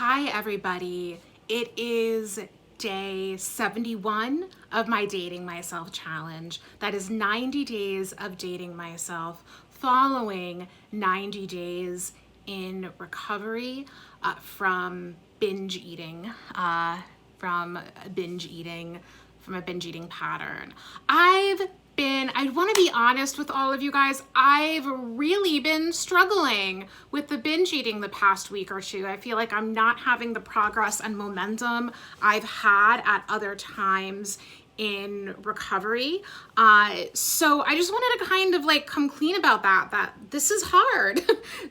Hi, everybody. It is day 71 of my Dating Myself challenge. That is 90 days of dating myself following 90 days in recovery from binge eating, from a binge eating pattern. I want to be honest with all of you guys. I've really been struggling with the binge eating the past week or two. I feel like I'm not having the progress and momentum I've had at other times in recovery. So I just wanted to kind of like come clean about that this is hard.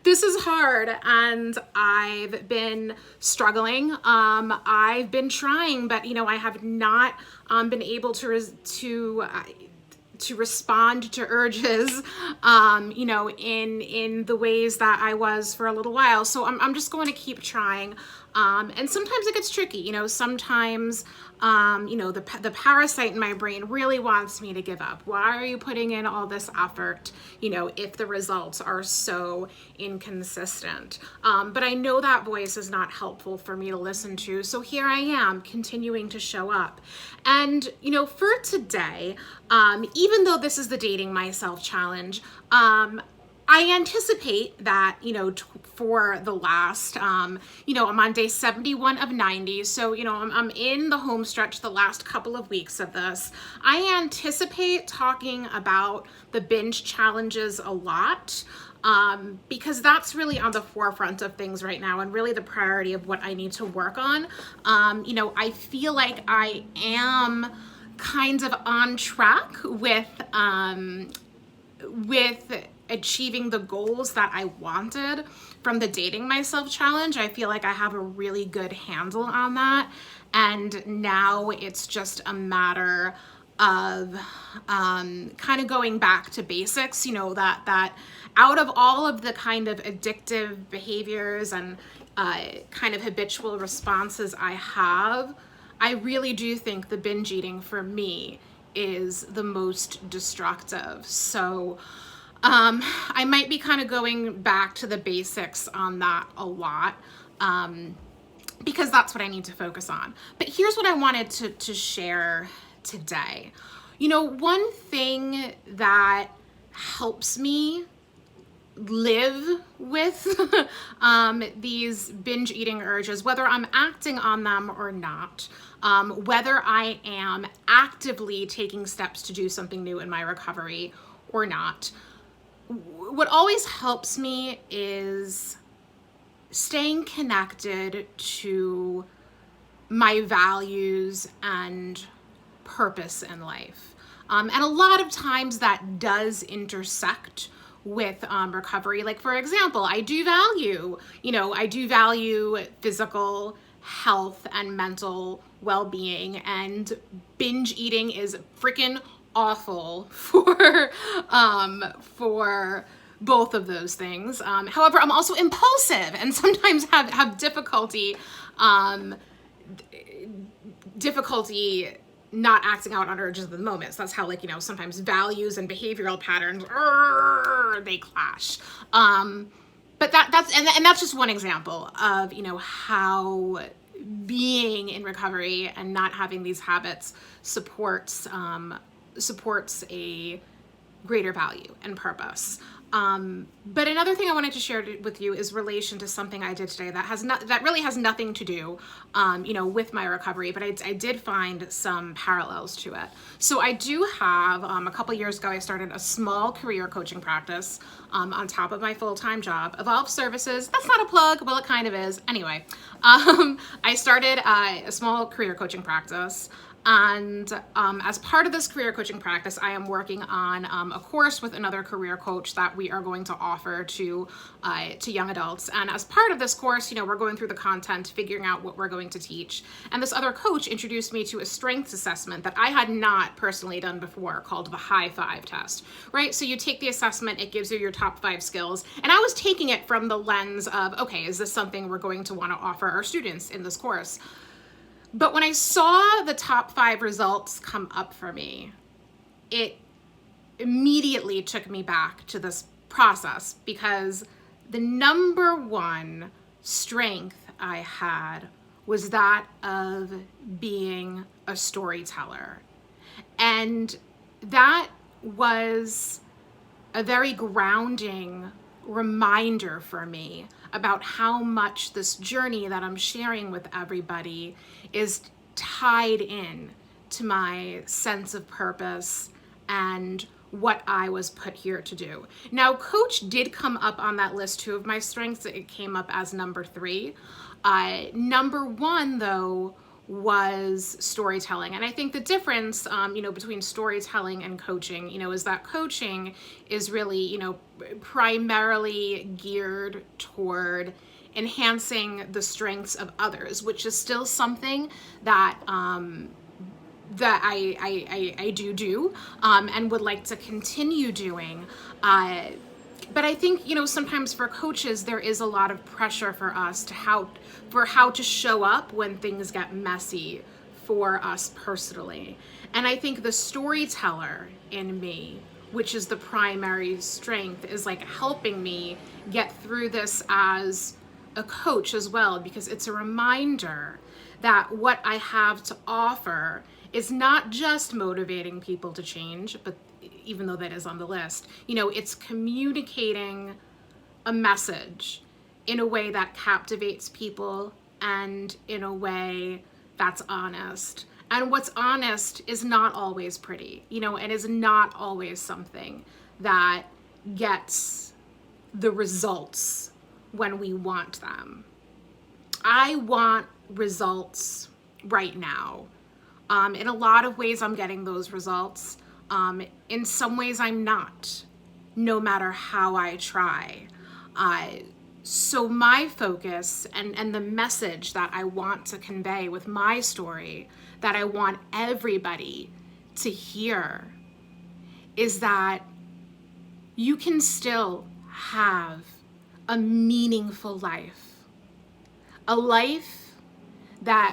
This is hard, and I've been struggling. I've been trying, but I have not been able to respond to urges, in the ways that I was for a little while. So I'm just going to keep trying. And sometimes it gets tricky, sometimes, the parasite in my brain really wants me to give up. Why are you putting in all this effort, if the results are so inconsistent? But I know that voice is not helpful for me to listen to. So here I am continuing to show up. And, for today, even though this is the Dating Myself challenge, I anticipate that, for the last, I'm on day 71 of 90. So, I'm in the home stretch the last couple of weeks of this. I anticipate talking about the binge challenges a lot, because that's really on the forefront of things right now and really the priority of what I need to work on. I feel like I am kind of on track with achieving the goals that I wanted from the Dating Myself challenge. I feel like I have a really good handle on that. And now it's just a matter of kind of going back to basics, that out of all of the kind of addictive behaviors and kind of habitual responses I have, I really do think the binge eating for me is the most destructive. So I might be kind of going back to the basics on that a lot, because that's what I need to focus on. But here's what I wanted to share today. One thing that helps me live with these binge eating urges, whether I'm acting on them or not, whether I am actively taking steps to do something new in my recovery or not, what always helps me is staying connected to my values and purpose in life. And a lot of times that does intersect with recovery. Like, for example, I do value physical health and mental well-being, and binge eating is freaking awful for both of those things. However, I'm also impulsive and sometimes have difficulty not acting out on urges of the moment. So that's how, sometimes values and behavioral patterns, they clash. But that's just one example of, how being in recovery and not having these habits supports a greater value and purpose. But another thing I wanted to share with you is relation to something I did today that really has nothing to do, with my recovery, but I did find some parallels to it. So I do have, a couple years ago, I started a small career coaching practice, on top of my full-time job, Evolve Services. That's not a plug, well, it kind of is. Anyway, I started a small career coaching practice. And as part of this career coaching practice, I am working on a course with another career coach that we are going to offer to young adults. And as part of this course, we're going through the content, figuring out what we're going to teach. And this other coach introduced me to a strengths assessment that I had not personally done before, called the High Five test, right? So you take the assessment, it gives you your top 5 skills. And I was taking it from the lens of, okay, is this something we're going to want to offer our students in this course? But when I saw the top 5 results come up for me, it immediately took me back to this process, because the number one strength I had was that of being a storyteller. And that was a very grounding reminder for me about how much this journey that I'm sharing with everybody is tied in to my sense of purpose and what I was put here to do. Now, coach did come up on that list too of my strengths. It came up as number 3. Number 1, though, was storytelling. And I think the difference, between storytelling and coaching, is that coaching is really, primarily geared toward enhancing the strengths of others, which is still something that that I do and would like to continue doing. But I think, sometimes for coaches, there is a lot of pressure for us how to show up when things get messy for us personally. And I think the storyteller in me, which is the primary strength, is like helping me get through this as a coach as well, because it's a reminder that what I have to offer is not just motivating people to change, but even though that is on the list, it's communicating a message in a way that captivates people and in a way that's honest. And what's honest is not always pretty, and is not always something that gets the results when we want them. I want results right now. In a lot of ways, I'm getting those results. In some ways, I'm not, no matter how I try. So my focus and the message that I want to convey with my story, that I want everybody to hear, is that you can still have a meaningful life. A life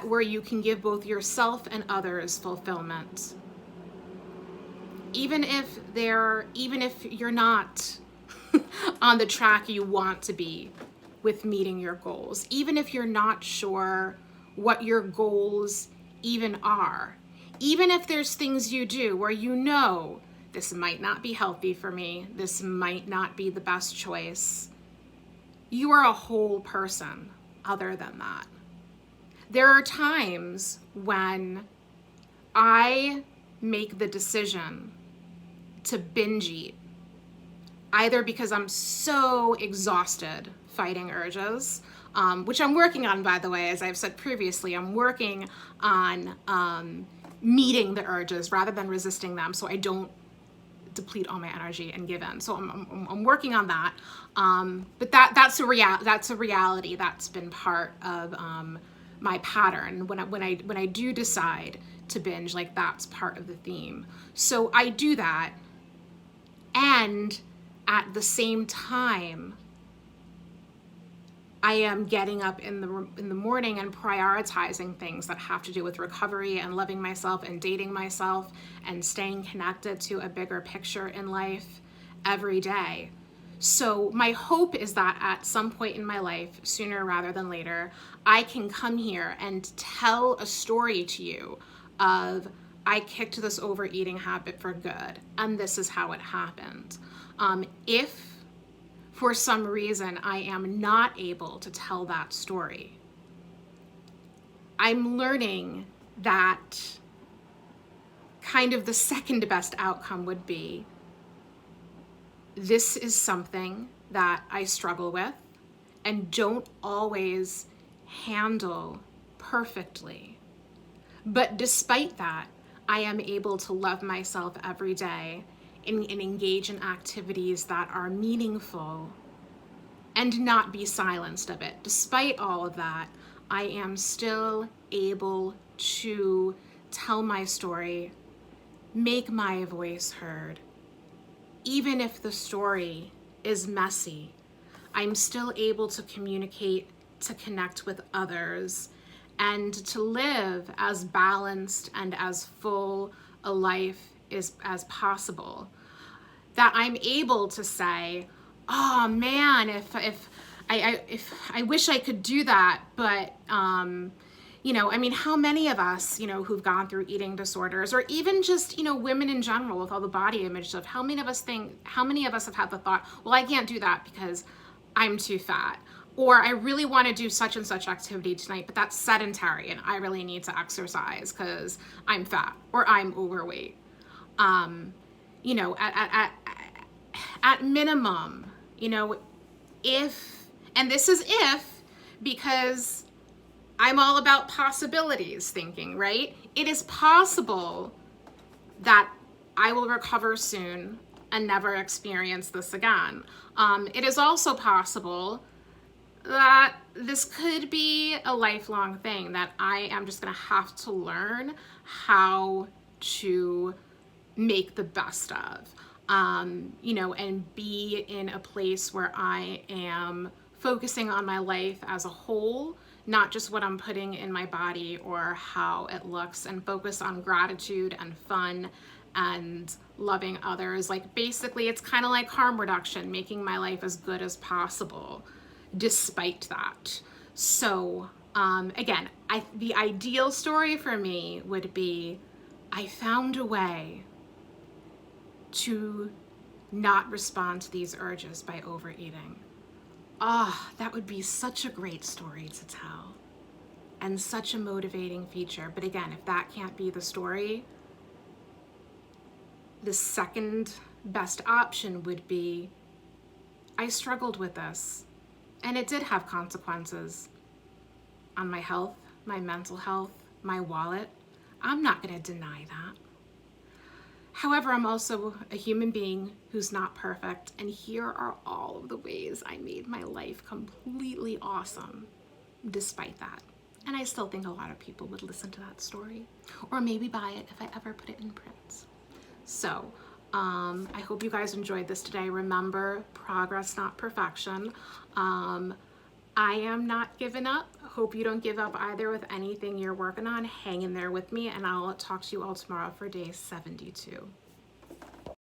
where you can give both yourself and others fulfillment. Even if you're not on the track you want to be with meeting your goals, even if you're not sure what your goals even are, even if there's things you do where this might not be healthy for me, this might not be the best choice, you are a whole person other than that. There are times when I make the decision to binge eat, either because I'm so exhausted fighting urges, which I'm working on, by the way, as I've said previously. I'm working on meeting the urges rather than resisting them, so I don't deplete all my energy and give in. So I'm working on that. But that's a reality that's been part of my pattern. When I do decide to binge, like, that's part of the theme. So I do that, and at the same time, I am getting up in the morning and prioritizing things that have to do with recovery and loving myself and dating myself and staying connected to a bigger picture in life every day. So my hope is that at some point in my life, sooner rather than later, I can come here and tell a story to you of, I kicked this overeating habit for good, and this is how it happened. If for some reason I am not able to tell that story, I'm learning that kind of the second best outcome would be, this is something that I struggle with and don't always handle perfectly. But despite that, I am able to love myself every day and engage in activities that are meaningful and not be silenced of it. Despite all of that, I am still able to tell my story, make my voice heard. Even if the story is messy, I'm still able to communicate, to connect with others, and to live as balanced and as full a life as possible. That I'm able to say, oh man, if I wish I could do that, but you know, I mean, how many of us, you know, who've gone through eating disorders, or even just, you know, women in general with all the body image stuff, how many of us have had the thought, well, I can't do that because I'm too fat, or I really want to do such and such activity tonight, but that's sedentary and I really need to exercise because I'm fat or I'm overweight. You know, at minimum, you know, if, and this is if, because I'm all about possibilities thinking, right? It is possible that I will recover soon and never experience this again. It is also possible that this could be a lifelong thing that I am just gonna have to learn how to make the best of. You know, and be in a place where I am focusing on my life as a whole, not just what I'm putting in my body or how it looks, and focus on gratitude and fun and loving others. Like basically it's kind of like harm reduction, making my life as good as possible despite that. So again, the ideal story for me would be I found a way to not respond to these urges by overeating. Ah, that would be such a great story to tell and such a motivating feature. But again, if that can't be the story, the second best option would be I struggled with this and it did have consequences on my health, my mental health, my wallet. I'm not going to deny that. However, I'm also a human being who's not perfect, and here are all of the ways I made my life completely awesome despite that. And I still think a lot of people would listen to that story, or maybe buy it if I ever put it in print. So I hope you guys enjoyed this today. Remember, progress, not perfection. I am not giving up. Hope you don't give up either with anything you're working on. Hang in there with me, and I'll talk to you all tomorrow for day 72.